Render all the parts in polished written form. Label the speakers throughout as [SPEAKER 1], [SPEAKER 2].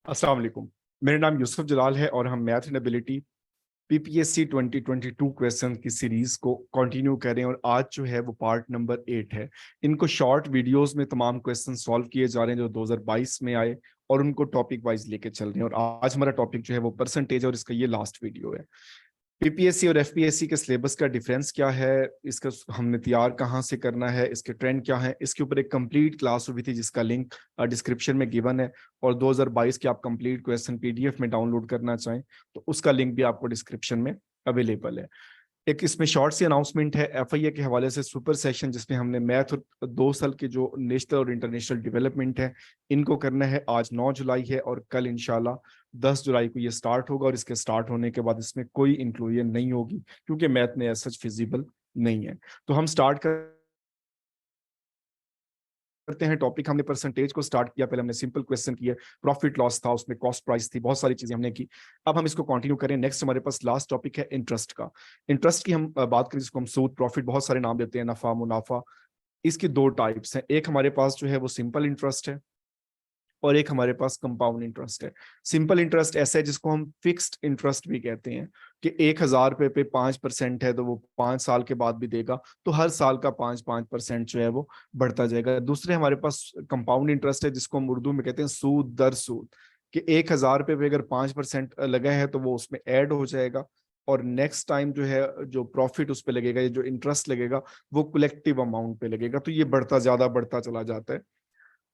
[SPEAKER 1] अस्सलाम वालेकुम। मेरा नाम यूसुफ जलाल है और हम math and ability PPSC 2022 question की सीरीज को कंटिन्यू कर रहे हैं और आज जो है वो पार्ट नंबर 8 है। इनको शॉर्ट वीडियोस में तमाम क्वेश्चन सॉल्व किए जा रहे हैं जो 2022 में आए और उनको टॉपिक वाइज लेके चल रहे हैं। और आज हमारा टॉपिक जो है वो परसेंटेज है और इसका ये लास्ट वीडियो है। पीपीएससी और एफपीएससी के सिलेबस का डिफरेंस क्या है, इसका हमने तैयार कहाँ से करना है, इसके ट्रेंड क्या है, इसके ऊपर एक कंप्लीट क्लास हुई थी जिसका लिंक डिस्क्रिप्शन में गिवन है। और 2022 के आप कंप्लीट क्वेश्चन पीडीएफ में डाउनलोड करना चाहें तो उसका लिंक भी आपको डिस्क्रिप्शन में अवेलेबल है। एक इसमें शॉर्ट सी अनाउंसमेंट है एफआईए के हवाले से, सुपर सेशन जिसमें हमने मैथ और 2 साल के जो नेशनल और इंटरनेशनल डेवलपमेंट है इनको करना है। आज 9 जुलाई है और कल इंशाल्लाह 10 जुलाई को ये स्टार्ट होगा और इसके स्टार्ट होने के बाद इसमें कोई इंक्लूजन नहीं होगी क्योंकि मैथ में सच फिजिबल नहीं है। तो हम स्टार्ट करते हैं टॉपिक। हमने परसेंटेज को स्टार्ट किया, पहले हमने सिंपल क्वेश्चन किया, प्रॉफिट लॉस था, उसमें कॉस्ट प्राइस थी, बहुत सारी चीजें हमने की। अब हम इसको कंटिन्यू करें। नेक्स्ट हमारे पास लास्ट टॉपिक है इंटरेस्ट का। इंटरेस्ट की हम बात करें जिसको हम सूद, प्रॉफिट, बहुत सारे नाम देते हैं, नफा, मुनाफा। इसकी 2 टाइप्स हैं। एक हमारे पास जो है वो सिंपल इंटरेस्ट है और एक हमारे पास कंपाउंड इंटरेस्ट है। सिंपल इंटरेस्ट ऐसा है जिसको हम फिक्स्ड इंटरेस्ट भी कहते हैं कि 1,000 रुपए पे 5% है तो वो 5 साल के बाद भी देगा, तो हर साल का 5-5% जो है वो बढ़ता जाएगा। दूसरे हमारे पास कंपाउंड इंटरेस्ट है जिसको हम उर्दू में कहते हैं सूद दर सूद, कि 1,000 रुपए पे अगर 5% लगा है तो वो उसमें ऐड हो जाएगा और नेक्स्ट टाइम जो है जो प्रॉफिट उस पर लगेगा, जो इंटरेस्ट लगेगा वो कलेक्टिव अमाउंट पे लगेगा, तो ये बढ़ता ज्यादा बढ़ता चला जाता है।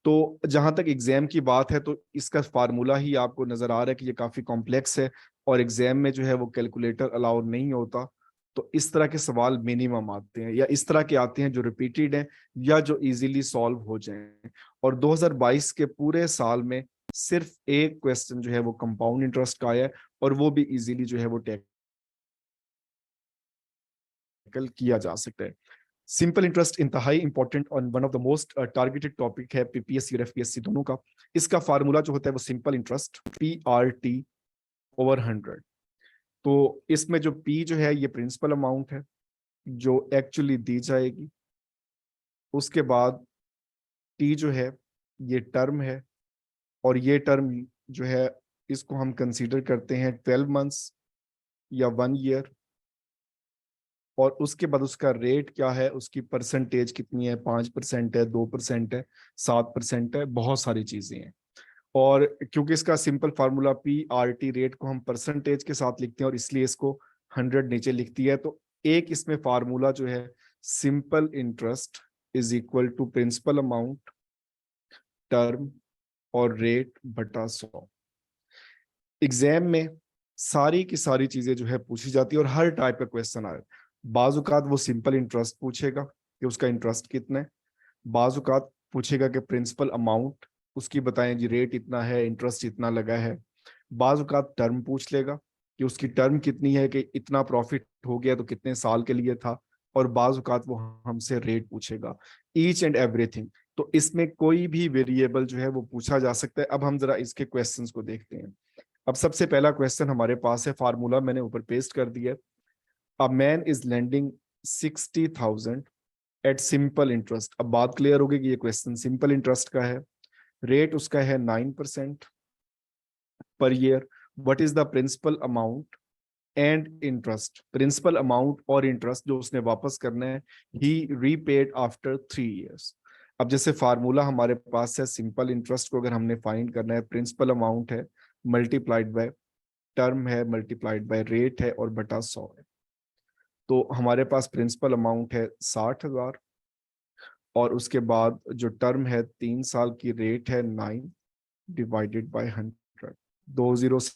[SPEAKER 1] तो जहां तक एग्जाम की बात है तो इसका फार्मूला ही आपको नजर आ रहा है कि ये काफी कॉम्प्लेक्स है और एग्जाम में जो है वो कैलकुलेटर अलाउ नहीं होता। तो इस तरह के सवाल मिनिमम आते हैं या इस तरह के आते हैं जो रिपीटेड हैं या जो इजीली सॉल्व हो जाएं। और 2022 के पूरे साल में सिर्फ एक क्वेश्चन जो है वो कंपाउंड इंटरेस्ट का आया है और वो भी इजीली जो है वो टैकल किया जा सकता है। सिंपल इंटरेस्ट इंतहाई इंपॉर्टेंट और one of the most targeted topic है पीपीएससी और एफपीएससी दोनों का। इसका फार्मूला जो होता है वो सिंपल इंटरेस्ट PRT/100। तो इसमें जो P जो है ये प्रिंसिपल अमाउंट है जो एक्चुअली दी जाएगी। उसके बाद T जो है ये टर्म है और ये टर्म जो है इसको हम कंसीडर करते हैं 12 मंथ्स या 1 ईयर। और उसके बाद उसका रेट क्या है, उसकी परसेंटेज कितनी है, 5% है, 2% है, 7% है, बहुत सारी चीजें हैं। और क्योंकि इसका सिंपल फार्मूला PRT रेट को हम परसेंटेज के साथ लिखते हैं और इसलिए इसको 100 नीचे लिखती है। तो एक इसमें फार्मूला जो है simple interest is equal to principal amount term और रेट बटा 100। एग्जाम में सारी की सारी चीजें जो है पूछी जाती है और हर टाइप का क्वेश्चन आए। बाजुकात वो सिंपल इंटरेस्ट पूछेगा कि उसका इंटरेस्ट कितना है, बाजुकात पूछेगा कि प्रिंसिपल अमाउंट उसकी बताएं जी, रेट इतना है, इंटरेस्ट इतना लगा है। बाजुकात टर्म पूछ लेगा कि उसकी टर्म कितनी है, कि इतना प्रॉफिट हो गया तो कितने साल के लिए था। और बाजुकात वो हमसे रेट पूछेगा, ईच एंड एवरीथिंग। तो इसमें कोई भी वेरिएबल जो है वो पूछा जा सकता है। अब हम जरा इसके क्वेश्चंस को देखते हैं। अब सबसे पहला क्वेश्चन हमारे पास है, फार्मूला मैंने ऊपर पेस्ट कर दिया। A man is lending 60,000 at simple interest. अब बात क्लियर होगी कि ये क्वेश्चन सिंपल इंटरेस्ट का है। रेट उसका है 9% per year. What is the principal amount and interest, principal amount और इंटरेस्ट जो उसने वापस करना है, ही रीपेड आफ्टर 3 इयर्स। अब जैसे फार्मूला हमारे पास है, सिंपल इंटरेस्ट को अगर हमने फाइंड करना है, प्रिंसिपल अमाउंट है मल्टीप्लाइड बाय टर्म है मल्टीप्लाइड बाय रेट है और बटा 100 है। तो हमारे पास प्रिंसिपल अमाउंट है 60,000 और उसके बाद जो टर्म है 3 साल की, रेट है 9 डिवाइडेड बाय 100। 2 जीरो से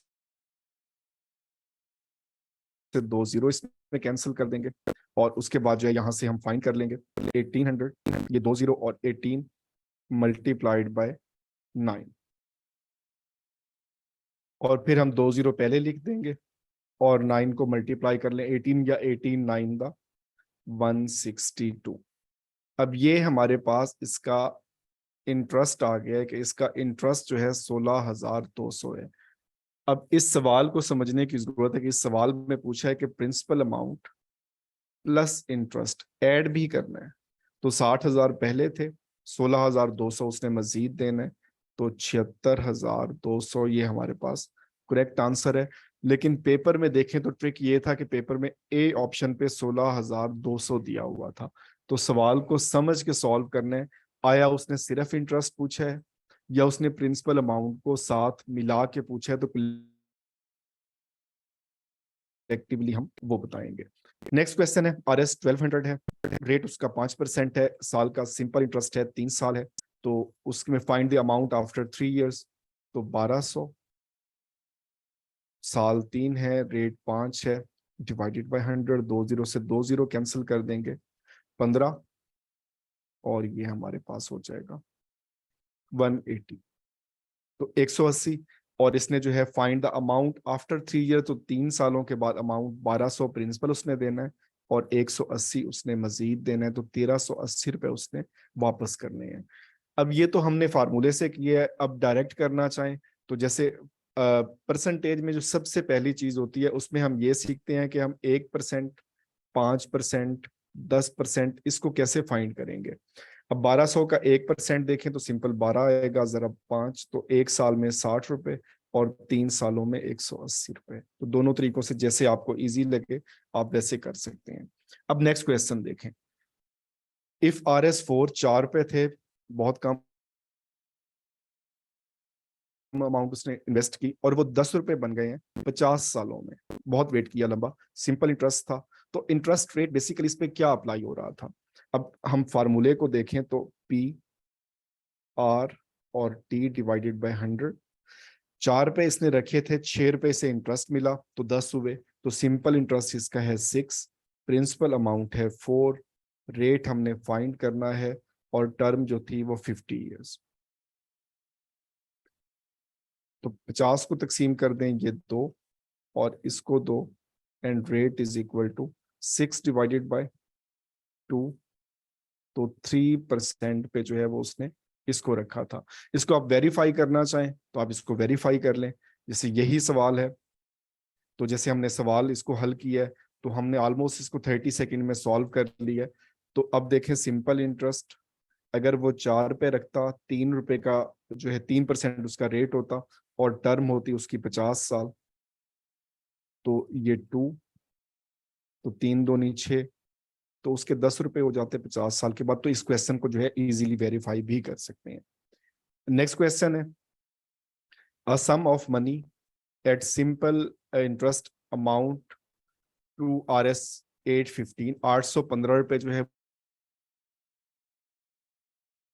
[SPEAKER 1] 2 जीरो इसमें कैंसिल कर देंगे और उसके बाद जो है यहाँ से हम फाइंड कर लेंगे 1800। ये 2 जीरो और 18 मल्टीप्लाइड बाय 9 और फिर हम 2 जीरो पहले लिख देंगे और 9 को मल्टीप्लाई कर लें 18 या 18 9 दा 162। अब ये हमारे पास इसका इंटरेस्ट आ गया है कि इसका इंटरेस्ट जो है 16,200 है। अब इस सवाल को समझने की जरूरत है कि इस सवाल में पूछा है कि principal amount plus interest add भी करना है। तो 60,000 पहले थे, 16,200 उसने मजीद देना है, तो 76,200 ये हमारे पास करेक्ट आंसर है। लेकिन पेपर में देखें तो ट्रिक ये था कि पेपर में ए ऑप्शन पे 16,200 दिया हुआ था। तो सवाल को समझ के सॉल्व करने, आया उसने सिर्फ इंटरेस्ट पूछा है या उसने प्रिंसिपल अमाउंट को साथ मिला के पूछा है, तो कलेक्टिवली हम वो बताएंगे। नेक्स्ट क्वेश्चन है, RS 1200 है, रेट उसका 5% है, साल का सिंपल इंटरेस्ट है, 3 साल है। तो उसमें find the amount after 3 years, तो 1200, साल 3 है, रेट 5 है, डिवाइडेड बाय 100, 20 से 20 कैंसिल कर देंगे, 15, और ये हमारे पास हो जाएगा 180, तो 180। और इसने जो है find the amount after 3 year, तो 3 सालों के बाद अमाउंट 1200 प्रिंसिपल उसने देना है और 180 उसने मजीद देना है, तो 1380 रुपए उसने वापस करने हैं। अब ये तो हमने फार्मूले से किया है, अब डायरेक्ट करना चाहें तो जैसे परसेंटेज में जो सबसे पहली चीज होती है उसमें हम ये सीखते हैं कि हम 1%, 5%, 10% इसको कैसे फाइंड करेंगे। अब 1200 का 1% देखें तो सिंपल 12 आएगा, जरा 5, तो 1 साल में 60 रुपए और 3 सालों में 180 रुपए। तो दोनों तरीकों से जैसे आपको इजी लगे आप वैसे कर सकते हैं। अब नेक्स्ट क्वेश्चन देखें, इफ RS4 4 पे थे, बहुत कम अमाउंट उसने इन्वेस्ट की और वो 10 रुपए बन गए हैं 50 सालों में, बहुत वेट किया लंबा, सिंपल इंटरेस्ट था, तो इंटरेस्ट रेट बेसिकली इस पे क्या अप्लाई हो रहा था। अब हम फार्मूले को देखें तो PR और T डिवाइडेड बाय 100, 4 पे इसने रखे थे, 6 रुपए से इंटरेस्ट मिला तो 10 हुए, तो सिंपल इंटरेस्ट इसका है 6, प्रिंसिपल अमाउंट है 4, रेट हमने फाइंड करना है और टर्म जो थी वो 50 ईयर्स। तो 50 को तकसीम कर दें, ये 2 और इसको 2, and rate is equal to 6 divided by 2, तो 3% पे जो है वो उसने इसको रखा था। इसको आप वेरीफाई करना चाहें तो आप इसको वेरीफाई कर लें। जैसे यही सवाल है, तो जैसे हमने सवाल इसको हल किया है तो हमने ऑलमोस्ट इसको 30 सेकेंड में सॉल्व कर लिया है। तो अब देखें, सिंपल इंटरेस्ट अगर वो 4 पे रखता, 3 रुपए का जो है 3% उसका रेट होता और टर्म होती उसकी 50 साल, तो ये 2, तो 3 दूनी 6, तो उसके 10 रुपए हो जाते 50 साल के बाद। तो इस क्वेश्चन को जो है इजीली वेरीफाई भी कर सकते हैं। नेक्स्ट क्वेश्चन है, a sum of money at simple interest amount to RS 815, 815 रुपए जो है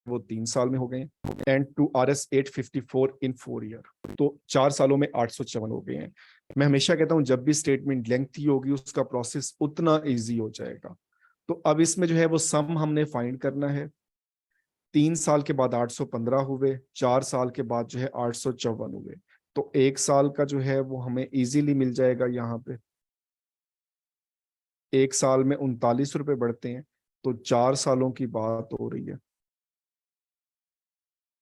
[SPEAKER 1] वो 3 साल में हो गए हैं, and to RS 854 in 4 year, तो 4 सालों में 854 हो गए हैं। मैं हमेशा कहता हूं जब भी स्टेटमेंट लेंथी होगी उसका प्रोसेस उतना इजी हो जाएगा। तो अब इसमें जो है वो सम हमने फाइंड करना है, 3 साल के बाद 815 हुए, 4 साल के बाद जो है 854 हुए, तो 1 साल का जो है वो हमें इजीली मिल जाएगा। यहाँ पे 1 साल में 39 रुपए बढ़ते हैं, तो 4 सालों की बात हो रही है,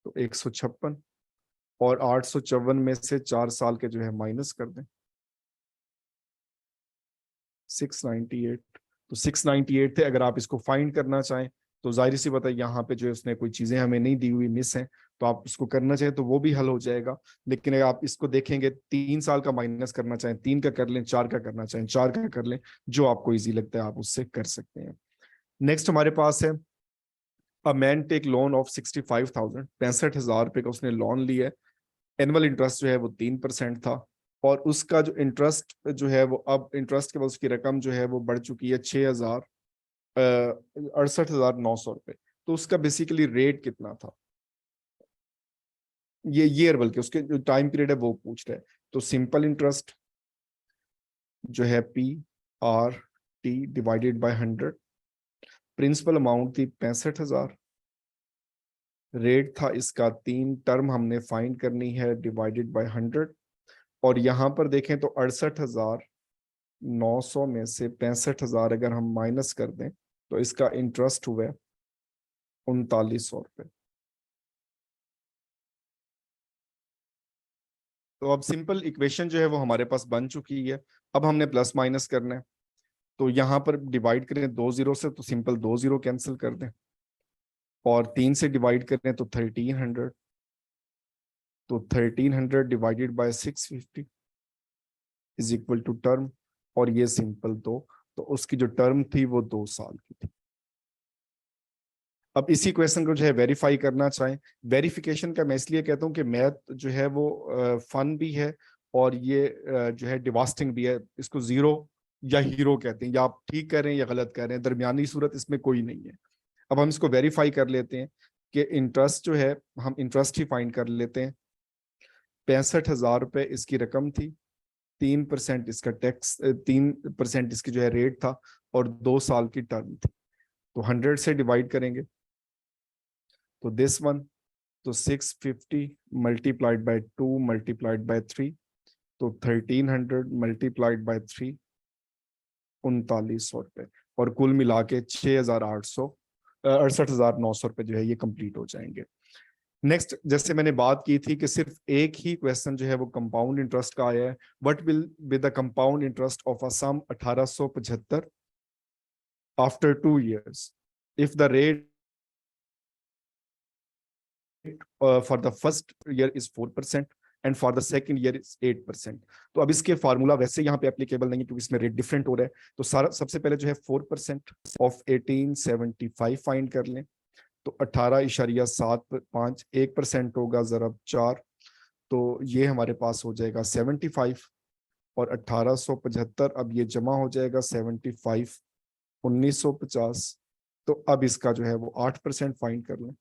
[SPEAKER 1] तो 156, और 854 में से 4 साल के जो है माइनस कर दें, 698, तो 698 थे। अगर आप इसको फाइंड करना चाहें तो जाहिर सी बात है यहाँ पे जो है उसने कोई चीजें हमें नहीं दी हुई मिस हैं, तो आप इसको करना चाहें तो वो भी हल हो जाएगा। लेकिन अगर आप इसको देखेंगे 3 साल का माइनस करना चाहें 3 का कर लें, 4 का करना चाहें 4 का कर लें, जो आपको ईजी लगता है आप उससे कर सकते हैं। नेक्स्ट हमारे पास है, a man take loan of 65,000, 65,000 रुपए का उसने लोन लिया है, एनुअल इंटरेस्ट जो है वो 3% था, और उसका जो इंटरेस्ट जो है वो अब इंटरेस्ट के बाद उसकी रकम जो है वो बढ़ चुकी है 68,900 रुपए। तो उसका बेसिकली रेट कितना था, ये ईयर बल्कि उसके जो टाइम पीरियड है वो पूछ रहा है। तो सिंपल इंटरेस्ट जो है PRT divided by 100, principal amount थी 65,000, रेट था इसका 3, टर्म हमने फाइंड करनी है डिवाइडेड बाय 100, और यहाँ पर देखें तो 68,900 में से 65,000 अगर हम माइनस कर दें तो इसका इंटरेस्ट हुआ 3900 रुपये। तो अब सिंपल इक्वेशन जो है वो हमारे पास बन चुकी है। अब हमने प्लस माइनस करना है, तो यहाँ पर डिवाइड करें 2 जीरो से तो सिंपल 2 जीरो कैंसिल कर दें, और 3 से डिवाइड करें तो 1300, तो 1300 divided by 650 is equal to term, और ये सिंपल तो उसकी जो टर्म थी वो 2 साल की थी। अब इसी क्वेश्चन को जो है वेरीफाई करना चाहें, वेरिफिकेशन का मैं इसलिए कहता हूँ कि मैथ जो है वो फन भी है और ये जो है डिवास्टिंग भी है। इसको जीरो या हीरो कहते हैं, या आप ठीक कर रहे हैं या गलत कर रहे हैं, दरमियानी सूरत इसमें कोई नहीं है। अब हम इसको वेरीफाई कर लेते हैं कि इंटरेस्ट जो है, हम इंटरेस्ट ही फाइंड कर लेते हैं। 65,000 रुपये इसकी रकम थी, 3% इसका टैक्स, 3% इसकी जो है रेट था, और 2 साल की टर्म थी। तो 100 से डिवाइड करेंगे तो दिस वन, तो 650 मल्टीप्लाइड बाय 2 मल्टीप्लाइड बाय 3, तो 1300 मल्टीप्लाइड बाय 3, 3900 रुपये, और कुल मिला के 68,900 रुपये जो है ये कंप्लीट हो जाएंगे। नेक्स्ट, जैसे मैंने बात की थी कि सिर्फ एक ही क्वेश्चन जो है वो कंपाउंड इंटरेस्ट का आया है। What will be the compound interest of a sum 1875 after 2 years if the rate for the first year is 4% and for the second year is 8%। तो अब इसके फार्मूला वैसे यहाँ पे एप्लीकेबल नहीं है क्योंकि इसमें रेट डिफरेंट हो रहा है। तो सारा सबसे पहले जो है 4% ऑफ 1875 फाइंड कर लें, तो 18.75, 1% होगा ज़रब 4, तो ये हमारे पास हो जाएगा 75, और 1875 अब ये जमा हो जाएगा 75, 1950। तो अब इसका जो है वो 8% फाइंड कर लें,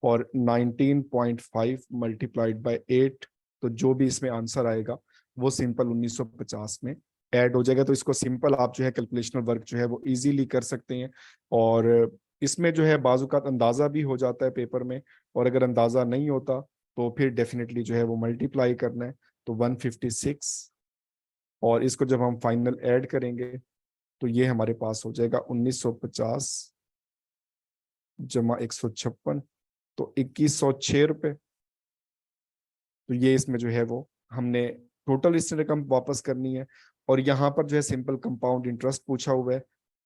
[SPEAKER 1] और 19.5 मल्टीप्लाइड बाय 8, तो जो भी इसमें आंसर आएगा वो सिंपल 1950 में ऐड हो जाएगा। तो इसको सिंपल आप जो है कैलकुलेशनल वर्क जो है वो इजीली कर सकते हैं, और इसमें जो है बाजुकात अंदाजा भी हो जाता है पेपर में, और अगर अंदाजा नहीं होता तो फिर डेफिनेटली जो है वो मल्टीप्लाई करना है, तो 156, और इसको जब हम फाइनल ऐड करेंगे तो ये हमारे पास हो जाएगा 1950 जमा 156, तो 2106 रुपये। तो ये इसमें जो है वो हमने टोटल इस रकम वापस करनी है, और यहाँ पर जो है सिंपल कंपाउंड इंटरेस्ट पूछा हुआ है,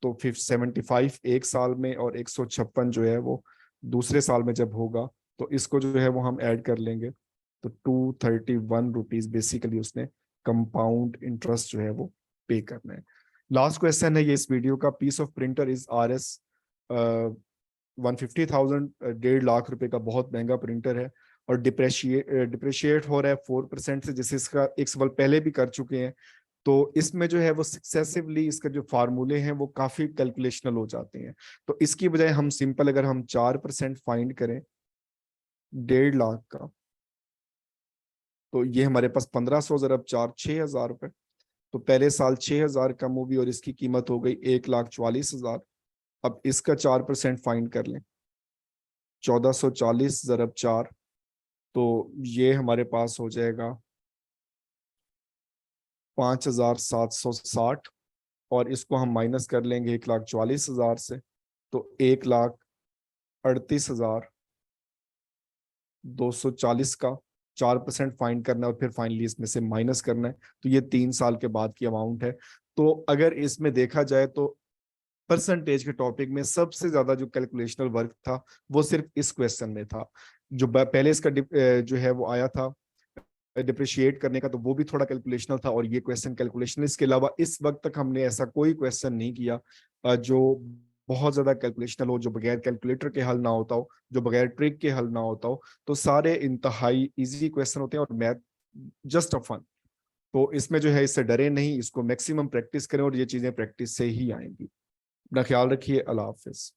[SPEAKER 1] तो फिर 75 एक साल में और 156 जो है वो दूसरे साल में जब होगा, तो इसको जो है वो हम ऐड कर लेंगे, तो 231 रुपीज बेसिकली उसने कंपाउंड इंटरेस्ट जो है वो पे करना है। लास्ट क्वेश्चन है ये इस वीडियो का, piece of printer is RS 150,000, 1.5 lakh रुपए का बहुत महंगा प्रिंटर है, और डिप्रेशिएट हो रहा है 4% से, जैसे इसका एक सवाल पहले भी कर चुके हैं। तो इसमें जो है वो सक्सेसिवली इसका जो फार्मूले हैं वो काफी कैलकुलेशनल हो जाते हैं। तो इसकी बजाय हम सिंपल अगर हम 4% फाइंड करें 1.5 लाख का, तो ये हमारे पास 1500 ज़रब 4, 6,000 रुपए। तो पहले साल 6,000 का मूवी और इसकी कीमत हो गई 1,44,000। अब इसका 4% फाइंड कर लें, 1440 ज़रब 4, तो ये हमारे पास हो जाएगा 5,760, और इसको हम माइनस कर लेंगे 1,44,000 से, तो 1,38,240 का 4% फाइंड करना है, और फिर फाइनली इसमें से माइनस करना है। तो ये 3 साल के बाद की अमाउंट है। तो अगर इसमें देखा जाए तो परसेंटेज के टॉपिक में सबसे ज्यादा जो कैलकुलेशनल वर्क था वो सिर्फ इस क्वेश्चन में था। जो पहले इसका जो है वो आया था डिप्रिशिएट करने का, तो वो भी थोड़ा कैलकुलेशनल था, और ये क्वेश्चन कैलकुलेशन। इसके अलावा इस वक्त तक हमने ऐसा कोई क्वेश्चन नहीं किया जो बहुत ज्यादा कैलकुलेशनल हो, जो बगैर कैलकुलेटर के हल ना होता हो, जो बगैर ट्रिक के हल ना होता हो। तो सारे इंतहाई इजी क्वेश्चन होते हैं, और मैथ जस्ट अ फन। तो इसमें जो है इससे डरे नहीं, इसको मैक्सिमम प्रैक्टिस करें, और ये चीजें प्रैक्टिस से ही आएंगी। अपना ख्याल रखिए, अल्लाह हाफिज।